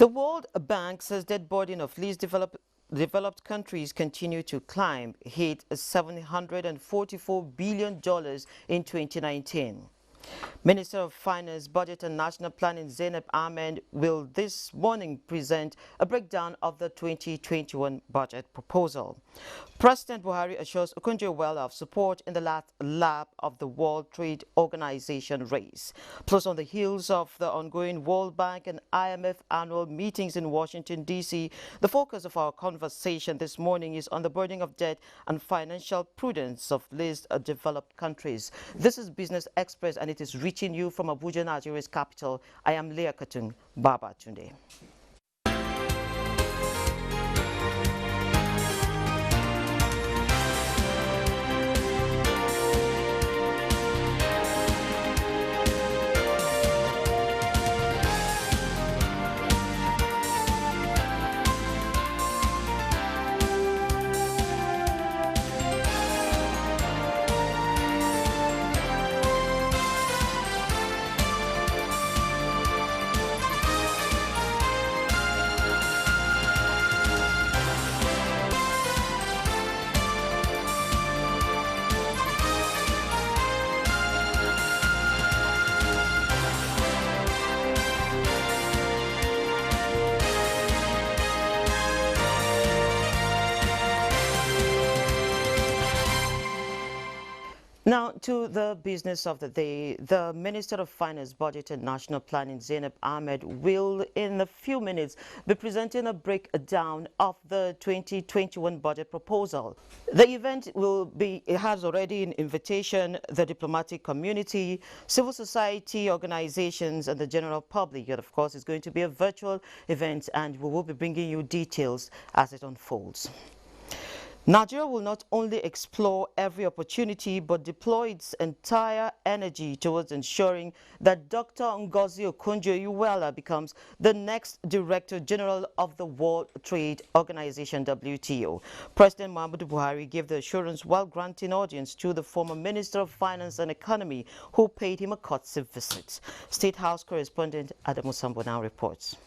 The World Bank says debt burden of least developed countries continue to climb, hit $744 billion in 2019. Minister of Finance, Budget and National Planning Zainab Ahmed will this morning present a breakdown of the 2021 budget proposal. President Buhari assures Okonjo-Iweala of support in the last lap of the World Trade Organization race. Plus, on the heels of the ongoing World Bank and IMF annual meetings in Washington, D.C., the focus of our conversation this morning is on the burden of debt and financial prudence of least developed countries. This is Business Express and it is reaching you from Abuja, Nigeria's capital. I am Leah Katun Baba Tunde. Now to the business of the day. The Minister of Finance, Budget and National Planning, Zainab Ahmed, will in a few minutes be presenting a breakdown of the 2021 budget proposal. The event it has already an invitation the diplomatic community, civil society organizations and the general public. Yet of course it's going to be a virtual event and we will be bringing you details as it unfolds. Nigeria will not only explore every opportunity but deploy its entire energy towards ensuring that Dr. Ngozi Okonjo-Iweala becomes the next Director General of the World Trade Organization, WTO. President Muhammadu Buhari gave the assurance while granting audience to the former Minister of Finance and Economy who paid him a courtesy visit. State House correspondent Adamu Sambo now reports.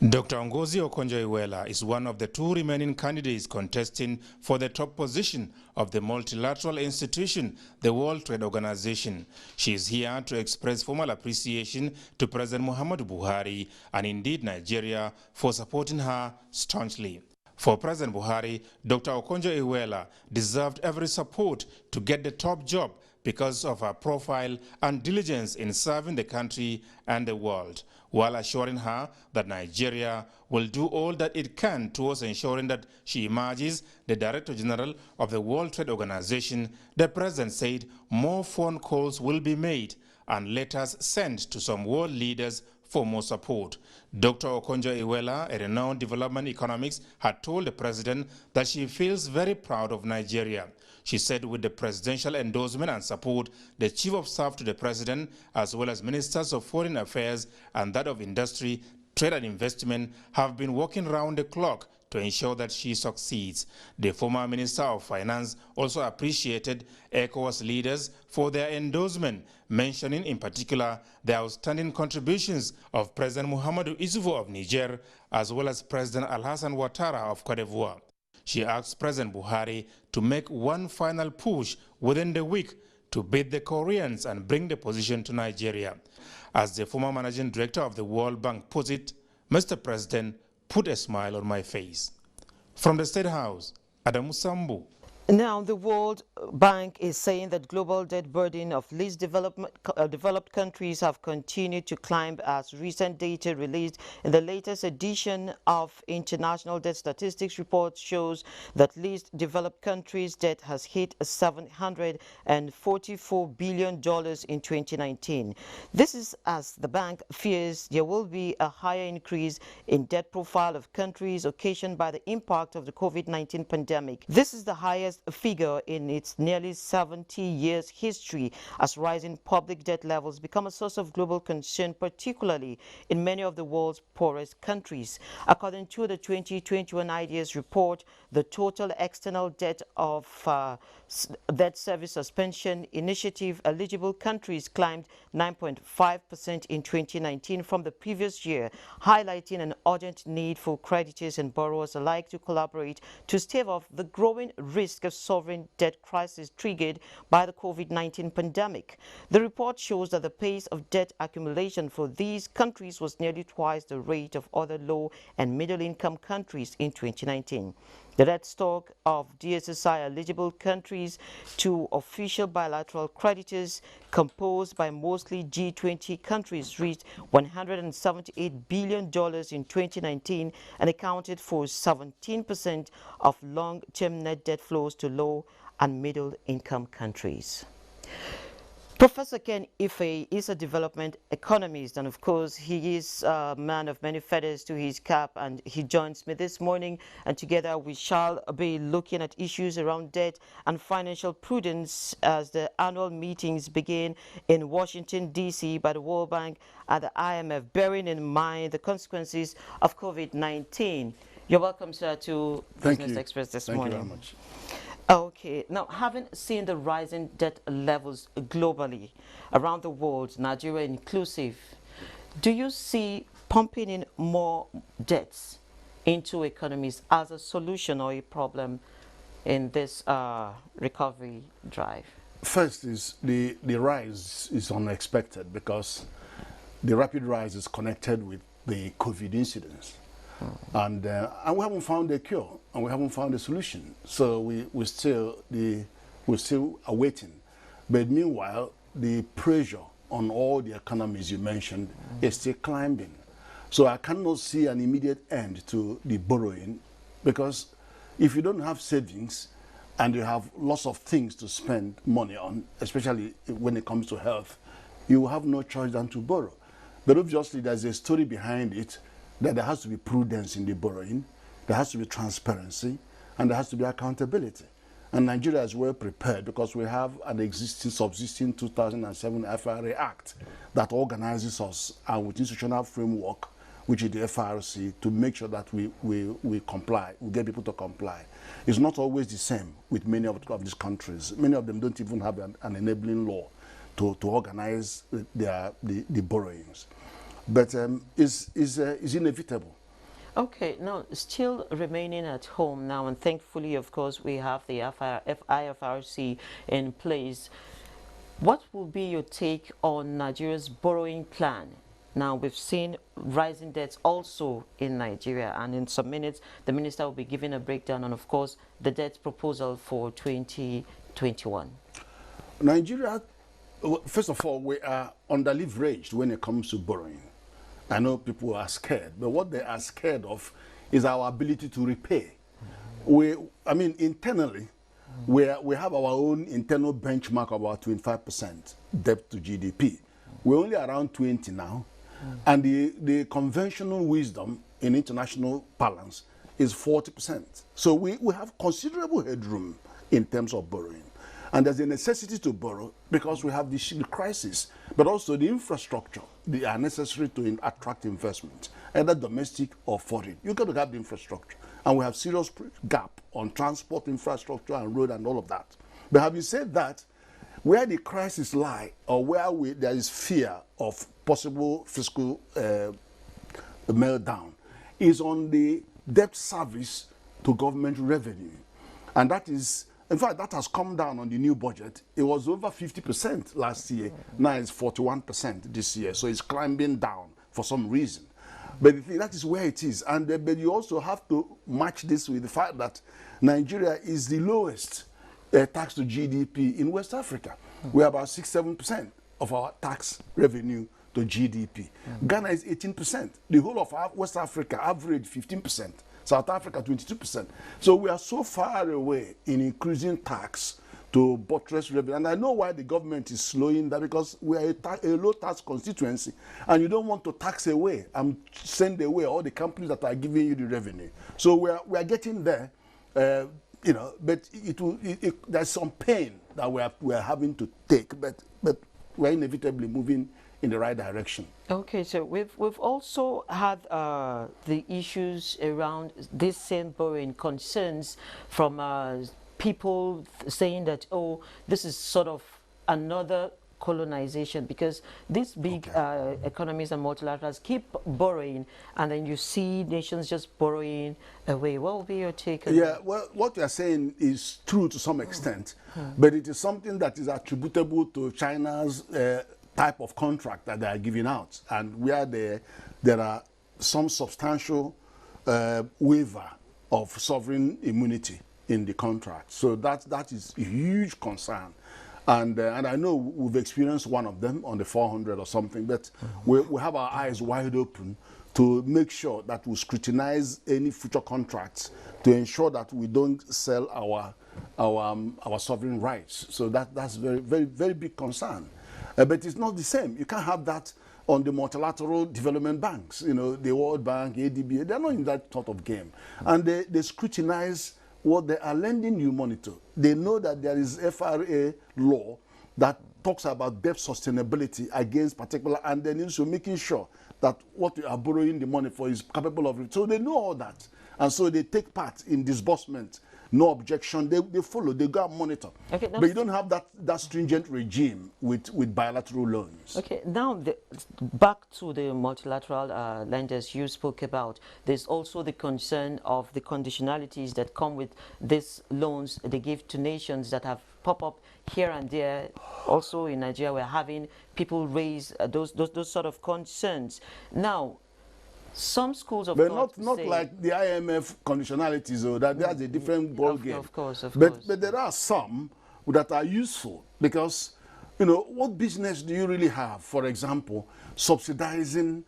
Dr. Ngozi Okonjo-Iweala is one of the two remaining candidates contesting for the top position of the multilateral institution, the World Trade Organization. She is here to express formal appreciation to President Muhammadu Buhari and indeed Nigeria for supporting her staunchly. For President Buhari, Dr. Okonjo-Iweala deserved every support to get the top job because of her profile and diligence in serving the country and the world, while assuring her that Nigeria will do all that it can towards ensuring that she emerges the Director General of the World Trade Organization. The President said more phone calls will be made and letters sent to some world leaders for more support. Dr. Okonjo-Iweala, a renowned development economist, had told the President that she feels very proud of Nigeria. She said with the presidential endorsement and support, the Chief of Staff to the President, as well as Ministers of Foreign Affairs and that of Industry, Trade and Investment, have been working round the clock to ensure that she succeeds. The former Minister of Finance also appreciated ECOWAS leaders for their endorsement, mentioning in particular the outstanding contributions of President Muhammadu Isufu of Niger, as well as President Alassane Ouattara of Cote d'Ivoire. She asked President Buhari to make one final push within the week to beat the Koreans and bring the position to Nigeria. As the former managing director of the World Bank puts it, Mr. President, put a smile on my face. From the State House, Adamu Sambu. Now, the World Bank is saying that global debt burden of least developed countries have continued to climb as recent data released in the latest edition of International Debt Statistics report shows that least developed countries' debt has hit $744 billion in 2019. This is as the bank fears there will be a higher increase in debt profile of countries occasioned by the impact of the COVID-19 pandemic. This is the highest highest figure in its nearly 70 years history, as rising public debt levels become a source of global concern, particularly in many of the world's poorest countries. According to the 2021 IDS report, the total external debt of debt service suspension initiative eligible countries climbed 9.5% in 2019 from the previous year, highlighting an urgent need for creditors and borrowers alike to collaborate to stave off the growing risk of sovereign debt crisis triggered by the COVID-19 pandemic. The report shows that the pace of debt accumulation for these countries was nearly twice the rate of other low and middle-income countries in 2019. The debt stock of DSSI eligible countries to official bilateral creditors, composed by mostly G20 countries, reached $178 billion in 2019 and accounted for 17% of long-term net debt flows to low and middle-income countries. Professor Ken Ife is a development economist, and of course he is a man of many feathers to his cap, and he joins me this morning, and together we shall be looking at issues around debt and financial prudence as the annual meetings begin in Washington, D.C. by the World Bank and the IMF, bearing in mind the consequences of COVID-19. You're welcome, sir, to Business Express this morning. Thank you very much. Okay, now having seen the rising debt levels globally around the world, Nigeria inclusive, do you see pumping in more debts into economies as a solution or a problem in this recovery drive? First is the rise is unexpected because the rapid rise is connected with the COVID incidents. And we haven't found a cure, and we haven't found a solution. So we're still awaiting. But meanwhile, the pressure on all the economies you mentioned is still climbing. So I cannot see an immediate end to the borrowing, because if you don't have savings and you have lots of things to spend money on, especially when it comes to health, you have no choice than to borrow. But obviously there's a story behind it, that there has to be prudence in the borrowing, there has to be transparency, and there has to be accountability. And Nigeria is well prepared because we have an subsisting 2007 FRA Act that organizes us with institutional framework, which is the FRC, to make sure that we comply, we get people to comply. It's not always the same with many of these countries. Many of them don't even have an enabling law to organize the borrowings. But is inevitable. Okay, now still remaining at home now, and thankfully, of course, we have the IFRC in place. What will be your take on Nigeria's borrowing plan? Now, we've seen rising debts also in Nigeria, and in some minutes, the minister will be giving a breakdown on, of course, the debt proposal for 2021. Nigeria, first of all, we are under-leveraged when it comes to borrowing. I know people are scared, but what they are scared of is our ability to repay. Internally, we have our own internal benchmark of about 25% debt to GDP. We're only around 20 now, and the conventional wisdom in international balance is 40%. So we have considerable headroom in terms of borrowing. And there's a necessity to borrow because we have the crisis, but also the infrastructure. They are necessary to attract investment, either domestic or foreign. You've got to have the infrastructure. And we have serious gap on transport infrastructure and road and all of that. But having said that, where the crisis lie, or where there is fear of possible fiscal meltdown, is on the debt service to government revenue. And that is, in fact, that has come down on the new budget. It was over 50% last year. Now it's 41% this year. So it's climbing down for some reason. But that is where it is. And but you also have to match this with the fact that Nigeria is the lowest tax to GDP in West Africa. We're about 6-7% of our tax revenue to GDP. Ghana is 18%. The whole of West Africa average 15%. South Africa 22%. So we are so far away in increasing tax to buttress revenue. And I know why the government is slowing that, because we are a low tax constituency, and you don't want to tax away and send away all the companies that are giving you the revenue. So we are getting there. you know, but there's some pain that we're having to take, but we're inevitably moving in the right direction. Okay, so we've also had the issues around this same borrowing concerns from people saying that, oh, this is sort of another colonization, because these big economies and multilaterals keep borrowing, and then you see nations just borrowing away. What will be your take on that? Well, what you're saying is true to some extent, but it is something that is attributable to China's type of contract that they are giving out, and where there are some substantial waiver of sovereign immunity in the contract. So that is a huge concern. And I know we've experienced one of them on the 400 or something, but we have our eyes wide open to make sure that we scrutinize any future contracts to ensure that we don't sell our sovereign rights. So that's very, very, very big concern. But it's not the same. You can't have that on the multilateral development banks. You know, the World Bank, ADB, they're not in that sort of game. And they scrutinize what they are lending you money to. They know that there is FRA law that talks about debt sustainability against particular, and then also making sure that what you are borrowing the money for is capable of it. So they know all that. And so they take part in disbursement. No objection. They follow. They go and monitor. Okay, but you don't have that stringent regime with bilateral loans. Okay, now back to the multilateral lenders you spoke about. There's also the concern of the conditionalities that come with these loans they give to nations that have popped up here and there. Also in Nigeria, we're having people raise those sort of concerns. Now, some schools of thought but not like the IMF conditionalities, though. That's a different ball game. Of course. But there are some that are useful because, you know, what business do you really have? For example, subsidizing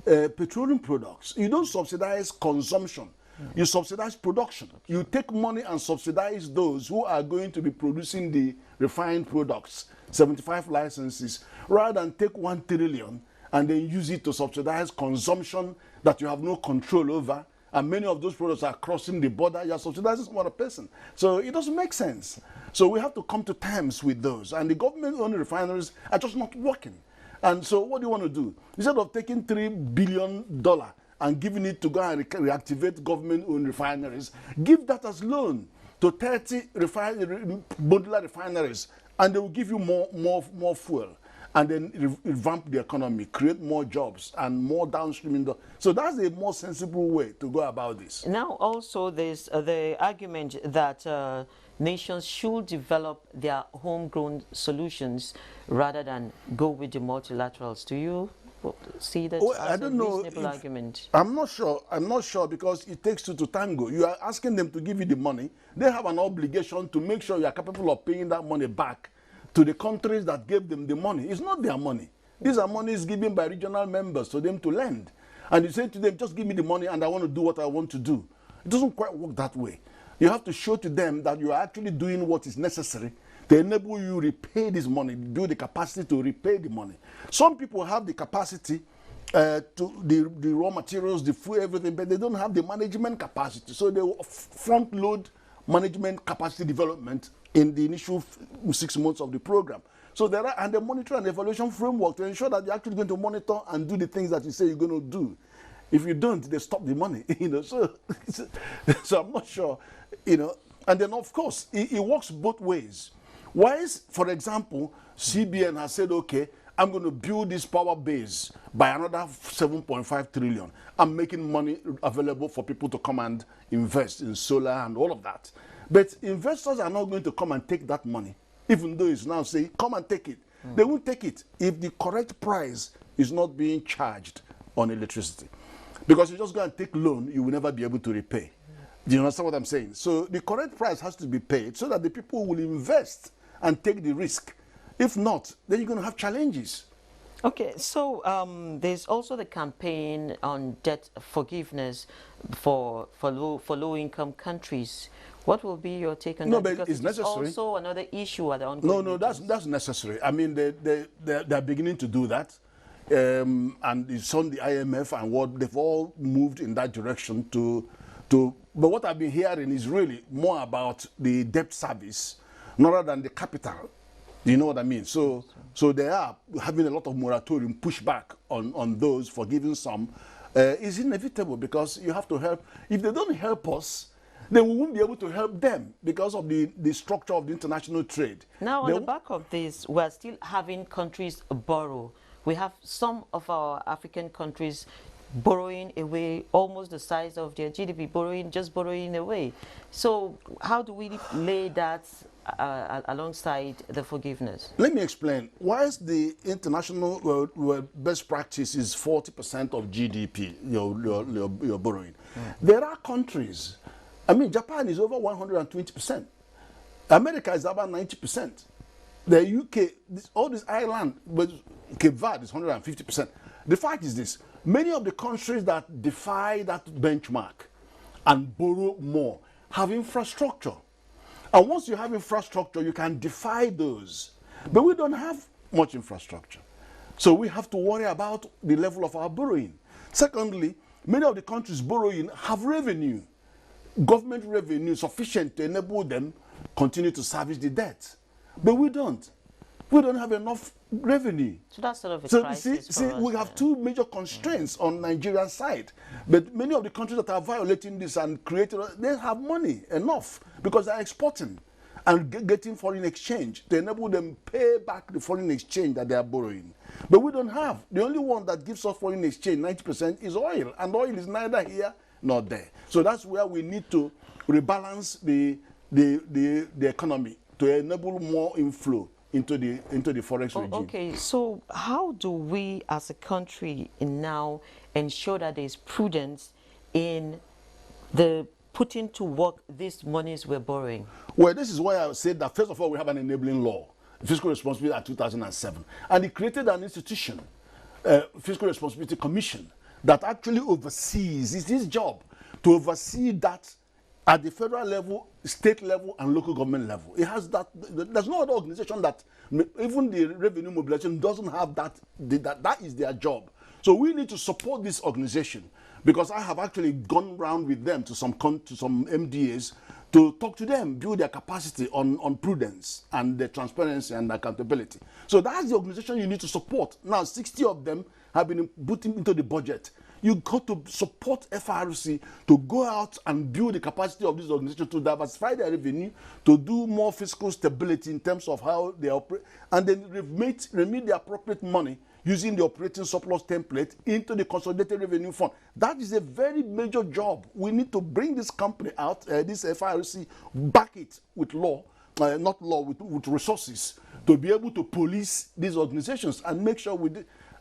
petroleum products. You don't subsidize consumption. You subsidize production. You take money and subsidize those who are going to be producing the refined products, 75 licenses, rather than take 1 trillion and then use it to subsidize consumption that you have no control over, and many of those products are crossing the border. You are subsidizing some other person. So it doesn't make sense. So we have to come to terms with those. And the government-owned refineries are just not working. And so what do you want to do? Instead of taking $3 billion and giving it to go and reactivate government-owned refineries, give that as loan to 30 modular refineries, and they will give you more fuel. And then revamp the economy, create more jobs and more downstream. So that's a more sensible way to go about this. Now also there's the argument that nations should develop their homegrown solutions rather than go with the multilaterals. Do you see that as a reasonable argument? I'm not sure because it takes two to tango. You are asking them to give you the money. They have an obligation to make sure you are capable of paying that money back to the countries that gave them the money. It's not their money. These are monies given by regional members to them to lend. And you say to them, just give me the money and I want to do what I want to do. It doesn't quite work that way. You have to show to them that you are actually doing what is necessary to enable you repay this money, do the capacity to repay the money. Some people have the capacity to the raw materials, the food, everything, but they don't have the management capacity. So they will front load management capacity development in the initial 6 months of the program. So there are, and the monitor and evaluation framework to ensure that you're actually going to monitor and do the things that you say you're going to do. If you don't, they stop the money, you know. So I'm not sure, you know. And then of course, it works both ways. Wise, for example, CBN has said, okay, I'm going to build this power base by another 7.5 trillion. I'm making money available for people to come and invest in solar and all of that. But investors are not going to come and take that money, even though it's now saying, come and take it. They won't take it if the correct price is not being charged on electricity. Because you just go and take loan, you will never be able to repay. Do you understand what I'm saying? So the correct price has to be paid so that the people will invest and take the risk. If not, then you're going to have challenges. Okay, so there's also the campaign on debt forgiveness for low-income countries. What will be your take on that? But because it's necessary. It's also another issue at the ongoing No, that's necessary. I mean, they're beginning to do that. And it's on the IMF and what they've all moved in that direction to But what I've been hearing is really more about the debt service, rather than the capital. You know what I mean? So they are having a lot of moratorium pushback on those, forgiving some. Is inevitable, because you have to help. If they don't help us, then we won't be able to help them because of the structure of the international trade. Now, on the back of this, we're still having countries borrow. We have some of our African countries borrowing away almost the size of their GDP, borrowing away. So how do we lay that alongside the forgiveness? Let me explain. Whilst the international best practice is 40% of GDP, you're borrowing, there are countries. I mean, Japan is over 120%. America is about 90%. The UK, all this Ireland, but Cape Verde is 150%. The fact is this: many of the countries that defy that benchmark and borrow more have infrastructure. And once you have infrastructure, you can defy those. But we don't have much infrastructure. So we have to worry about the level of our borrowing. Secondly, many of the countries borrowing have revenue, government revenue sufficient to enable them continue to service the debt. But we don't. We don't have enough revenue. So that's sort of a so crisis see, for us, we have two major constraints on Nigerian side. But many of the countries that are violating this and creating, they have money enough because they're exporting and getting foreign exchange to enable them pay back the foreign exchange that they are borrowing. But we don't have. The only one that gives us foreign exchange, 90%, is oil. And oil is neither here nor there. So that's where we need to rebalance the economy to enable more inflow into the forex regime. Okay, so how do we as a country now ensure that there is prudence in the putting to work these monies we're borrowing? Well, this is why I said that first of all we have an enabling law, Fiscal Responsibility Act 2007, and it created an institution, Fiscal Responsibility Commission, that actually oversees. It's his job to oversee that at the federal level, state level, and local government level. It has that. There's no other organization that, even the revenue mobilization, doesn't have that. That is their job. So we need to support this organization, because I have actually gone around with them to some MDAs to talk to them, build their capacity on prudence and the transparency and accountability. So that's the organization you need to support. Now, 60 of them have been put into the budget. You got to support FRC to go out and build the capacity of this organization to diversify their revenue, to do more fiscal stability in terms of how they operate, and then remit the appropriate money using the operating surplus template into the consolidated revenue fund. That is a very major job. We need to bring this company out, this FRC, back it with law, not law, with resources, to be able to police these organizations and make sure we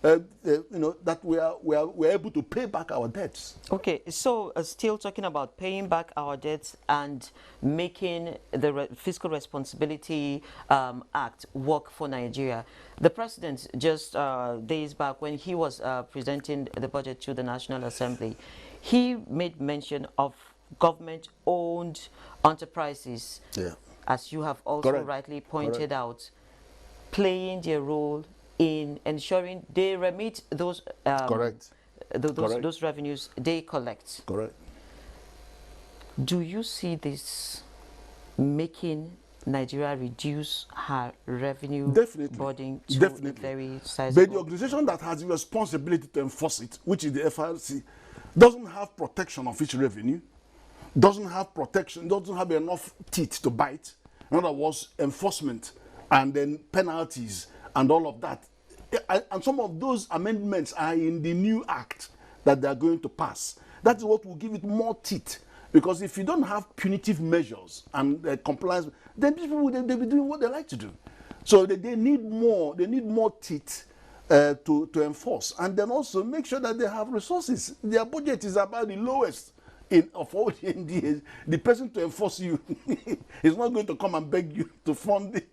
that we are able to pay back our debts. Okay, so still talking about paying back our debts and making the Fiscal Responsibility Act work for Nigeria. The president just days back, when he was presenting the budget to the National Assembly, he made mention of government-owned enterprises, as you have also rightly pointed out, playing their role in ensuring they remit those those revenues they collect. Correct. Do you see this making Nigeria reduce her revenue burden to a very sizable? But the organization that has the responsibility to enforce it, which is the FRC, doesn't have protection of its revenue, doesn't have protection, doesn't have enough teeth to bite. In other words, enforcement and then penalties and all of that. And some of those amendments are in the new act that they are going to pass. That is what will give it more teeth. Because if you don't have punitive measures and compliance, then people they'll be doing what they like to do. So they need more teeth to enforce. And then also make sure that they have resources. Their budget is about the lowest of all the NDAs. The person to enforce you is not going to come and beg you to fund it.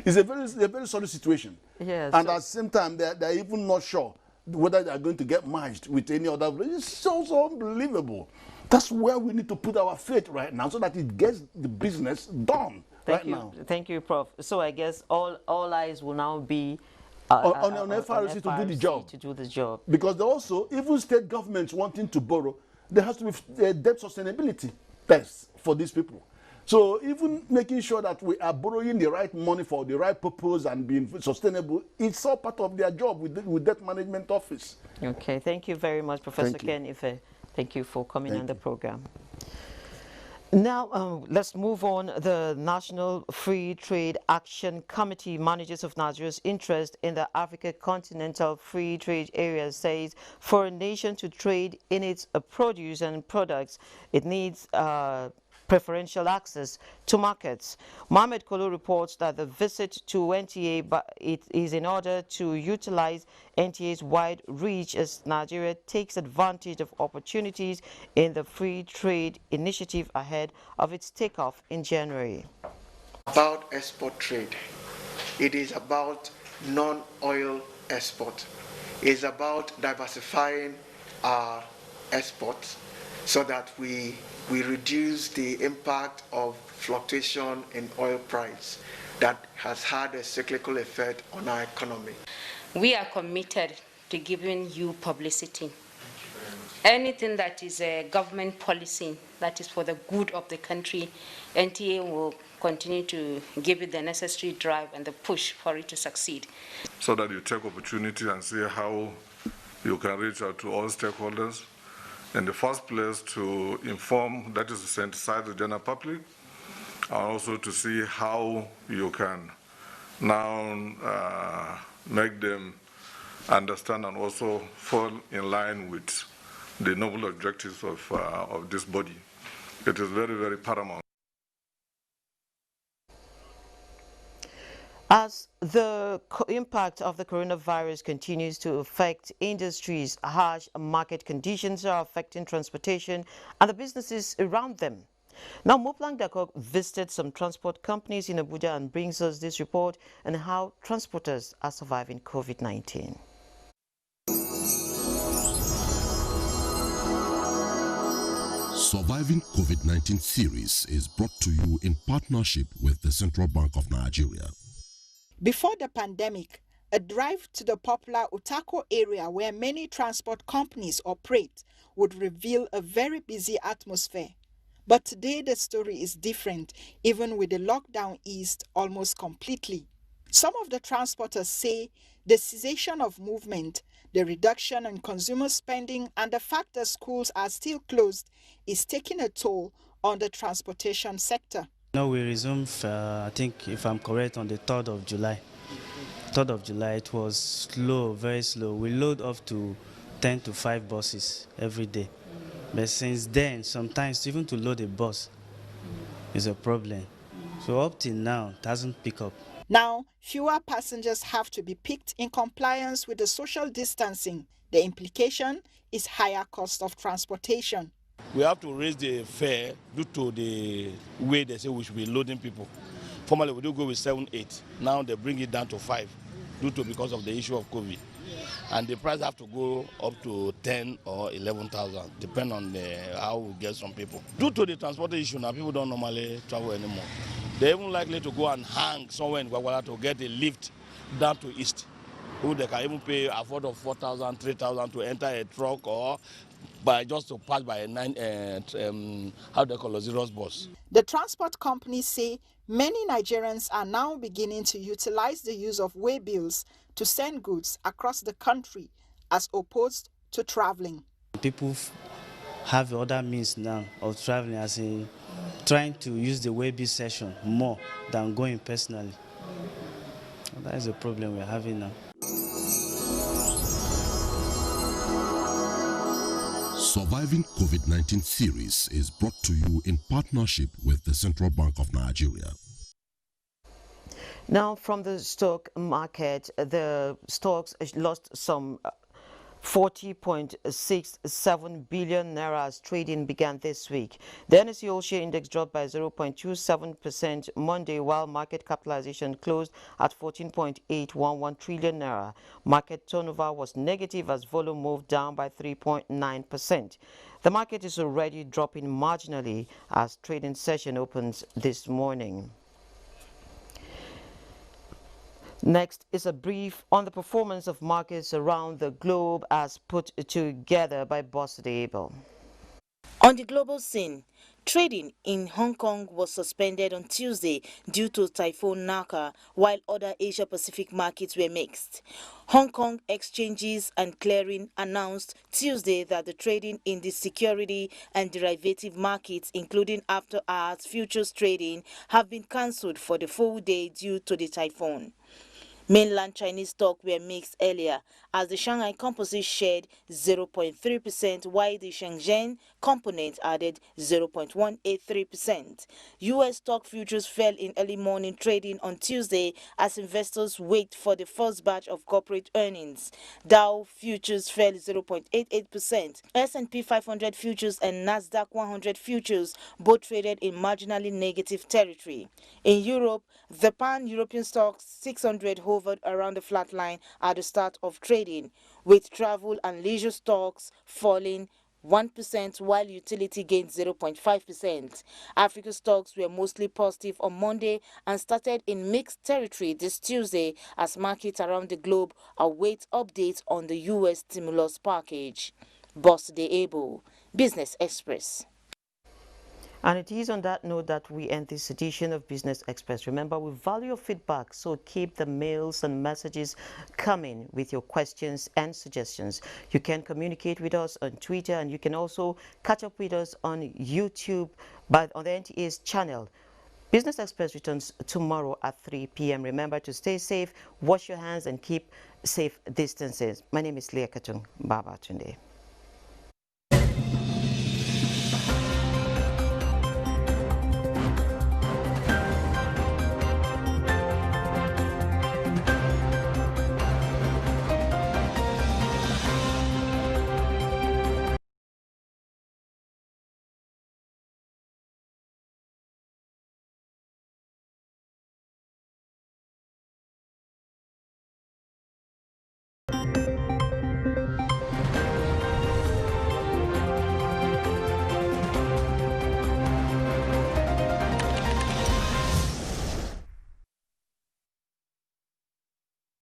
It's a very solid situation. Yes. And at the same time, they're even not sure whether they're going to get merged with any other. It's so unbelievable. That's where we need to put our faith right now, so that it gets the business done now. Thank you, Prof. So I guess all eyes will now be on FRC to do the job. To do the job. Because also, even state governments wanting to borrow, there has to be debt sustainability tests for these people. So even making sure that we are borrowing the right money for the right purpose and being sustainable, it's all part of their job with Debt Management Office. Okay, thank you very much, Professor Thank you. Ken Ife. Thank you for coming Thank on the you. program. Now, let's move on. The National Free Trade Action Committee, managers of Nigeria's interest in the Africa Continental Free Trade Area, says for a nation to trade in its produce and products, it needs preferential access to markets. Mohamed Kolo reports that the visit to NTA it is in order to utilize NTA's wide reach as Nigeria takes advantage of opportunities in the free trade initiative ahead of its takeoff in January. About export trade, it is about non-oil export. It is about diversifying our exports so that we reduce the impact of fluctuation in oil price that has had a cyclical effect on our economy. We are committed to giving you publicity. Anything that is a government policy that is for the good of the country, NTA will continue to give it the necessary drive and the push for it to succeed. So that you take opportunity and see how you can reach out to all stakeholders. In the first place, to inform, that is to sensitize the general public, and also to see how you can now make them understand and also fall in line with the noble objectives of this body. It is very, very paramount. As the impact of the coronavirus continues to affect industries, harsh market conditions are affecting transportation and the businesses around them. Now, Moplang Dakok visited some transport companies in Abuja and brings us this report on how transporters are surviving COVID-19. Surviving COVID-19 series is brought to you in partnership with the Central Bank of Nigeria. Before the pandemic, a drive to the popular Utako area where many transport companies operate would reveal a very busy atmosphere. But today the story is different, even with the lockdown eased almost completely. Some of the transporters say the cessation of movement, the reduction in consumer spending, and the fact that schools are still closed is taking a toll on the transportation sector. No, we resumed, I think, if I'm correct, on the 3rd of July. 3rd of July, it was slow, very slow. We load up to 10 to 5 buses every day. But since then, sometimes even to load a bus is a problem. So up till now, it hasn't picked up. Now, fewer passengers have to be picked in compliance with the social distancing. The implication is higher cost of transportation. We have to raise the fare due to the way they say we should be loading people. Formerly, we do go with 7, 8. Now they bring it down to 5 because of the issue of COVID. And the price have to go up to 10 or 11,000, depending on how we get some people. Due to the transport issue, now people don't normally travel anymore. They're even likely to go and hang somewhere in Gwagwala to get a lift down to East. Who they can even pay afford of 4,000, 3,000 to enter a truck or by just to pass by a Zeros bus. The transport companies say many Nigerians are now beginning to utilize the use of waybills to send goods across the country as opposed to traveling. People have other means now of traveling, as in trying to use the waybill session more than going personally. That is the problem we're having now. Surviving COVID-19 series is brought to you in partnership with the Central Bank of Nigeria. Now, from the stock market, the stocks lost some 40.67 billion naira as trading began this week. The NSE All-Share Index dropped by 0.27% Monday, while market capitalization closed at 14.811 trillion naira. Market turnover was negative as volume moved down by 3.9%. The market is already dropping marginally as trading session opens this morning. Next is a brief on the performance of markets around the globe as put together by Boss Abel. On the global scene, trading in Hong Kong was suspended on Tuesday due to Typhoon Naka, while other Asia-Pacific markets were mixed. Hong Kong Exchanges and Clearing announced Tuesday that the trading in the security and derivative markets, including after-hours futures trading, have been cancelled for the full day due to the typhoon. Mainland Chinese stocks were mixed earlier as the Shanghai Composite shared 0.3%, while the Shenzhen component added 0.183%. U.S. stock futures fell in early morning trading on Tuesday as investors wait for the first batch of corporate earnings. Dow futures fell 0.88%. S&P 500 futures and Nasdaq 100 futures both traded in marginally negative territory. In Europe, the pan-European stock 600 hovered around the flat line at the start of trading, with travel and leisure stocks falling 1% while utility gained 0.5%. Africa stocks were mostly positive on Monday and started in mixed territory this Tuesday as markets around the globe await updates on the U.S. stimulus package. Boss De Able, Business Express. And it is on that note that we end this edition of Business Express. Remember, we value your feedback, so keep the mails and messages coming with your questions and suggestions. You can communicate with us on Twitter, and you can also catch up with us on YouTube on the NTA's channel. Business Express returns tomorrow at 3 p.m. Remember to stay safe, wash your hands, and keep safe distances. My name is Leah Katung. Baba Tunde.